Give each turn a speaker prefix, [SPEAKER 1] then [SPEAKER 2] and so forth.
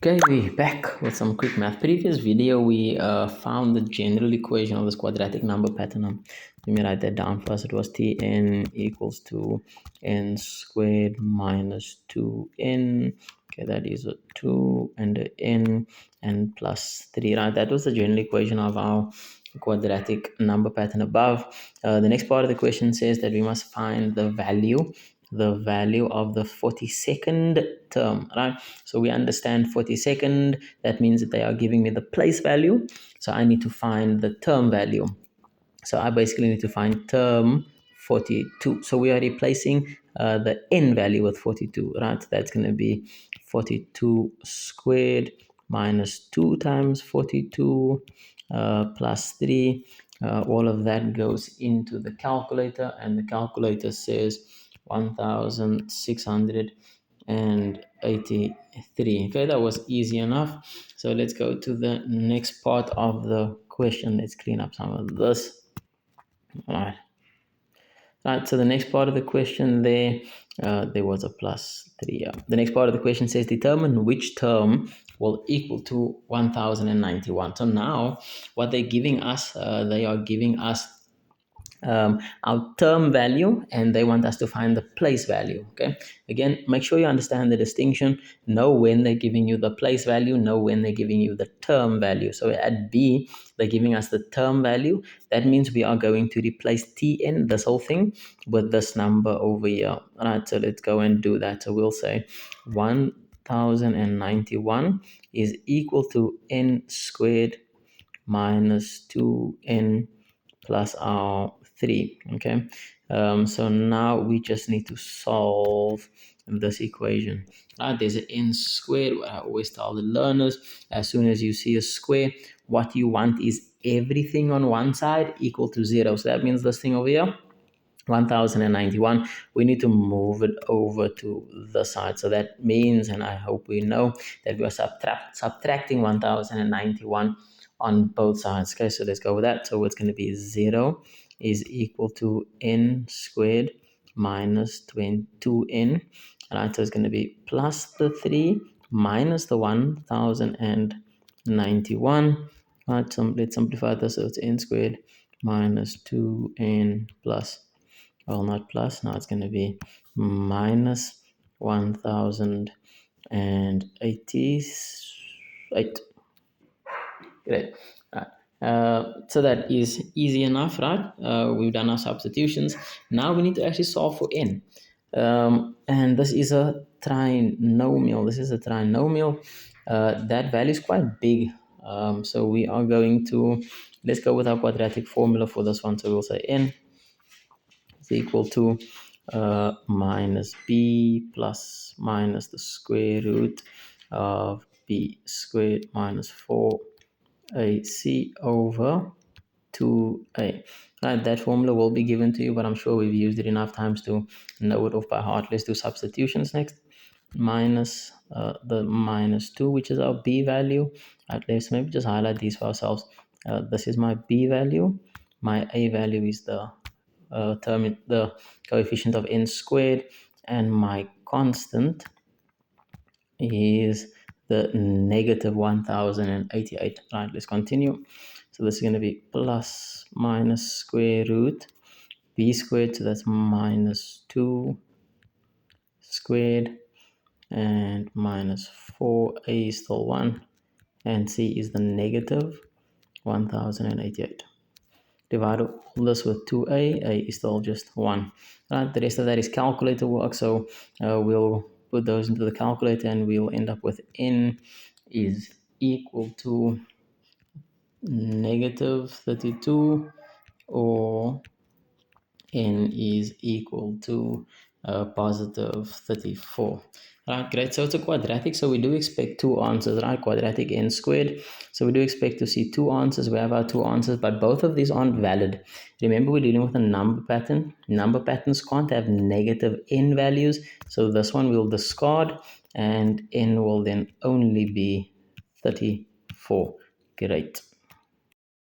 [SPEAKER 1] Okay, we're back with some quick math. Previous video, we found the general equation of this quadratic number pattern. Let me write that down first. It was Tn equals to n squared minus 2n. Okay, that is a 2 and a n and plus 3, right? That was the general equation of our quadratic number pattern above. The next part of the question says that we must find the value of the 42nd term, right? So we understand 42nd, that means that they are giving me the place value, so I need to find the term value. So I basically need to find term 42. So we are replacing the n value with 42, right? That's going to be 42 squared minus 2 times 42 plus 3. All of that goes into the calculator, and the calculator says 1683. Okay, that was easy enough. So let's go to the next part of the question. Let's clean up some of this. All right. Right, so the next part of the question there was a plus 3. Yeah. The next part of the question says determine which term will equal to 1091. So now what they're giving us, they are giving us our term value, and they want us to find the place value. Okay, again, make sure you understand the distinction. Know when they're giving you the place value, know when they're giving you the term value. So at B, they're giving us the term value. That means we are going to replace Tn, this whole thing, with this number over here. All right, so let's go and do that. So we'll say 1091 is equal to n squared minus 2n plus our 3. Okay, so now we just need to solve this equation. There's an n squared. I always tell the learners, as soon as you see a square, what you want is everything on one side equal to 0. So that means this thing over here, 1091, we need to move it over to the side. So that means, and I hope we know, that we are subtracting 1091 on both sides. Okay, so let's go with that. So it's going to be 0 is equal to n squared minus 2n. All right, so it's going to be plus the 3 minus the 1091. All right, so let's simplify this. So it's n squared minus 2n plus, well, not plus, now it's going to be minus 1088. Great. So that is easy enough, right? We've done our substitutions. Now we need to actually solve for n. And this is a trinomial. That value is quite big. So we are going to, let's go with our quadratic formula for this one. So we'll say n is equal to minus b plus minus the square root of b squared minus 4ac over 2a. Right, that formula will be given to you, but I'm sure we've used it enough times to know it off by heart. Let's do substitutions next. Minus the minus 2, which is our b value. Right, let's maybe just highlight these for ourselves. This is my b value. My a value is the the coefficient of n squared, and my constant is the negative 1088. Right, let's continue. So this is going to be plus minus square root b squared, so that's minus 2 squared, and minus 4a is still 1, and c is the negative 1088. Divide all this with 2a, a is still just 1. Right, the rest of that is calculator work, so we'll put those into the calculator, and we'll end up with n is equal to negative 32, or n is equal to positive 34. Right, great. So it's a quadratic, so we do expect two answers, right? Quadratic n squared. So we do expect to see two answers. We have our two answers, but both of these aren't valid. Remember, we're dealing with a number pattern. Number patterns can't have negative n values, so this one we'll discard, and n will then only be 34. Great.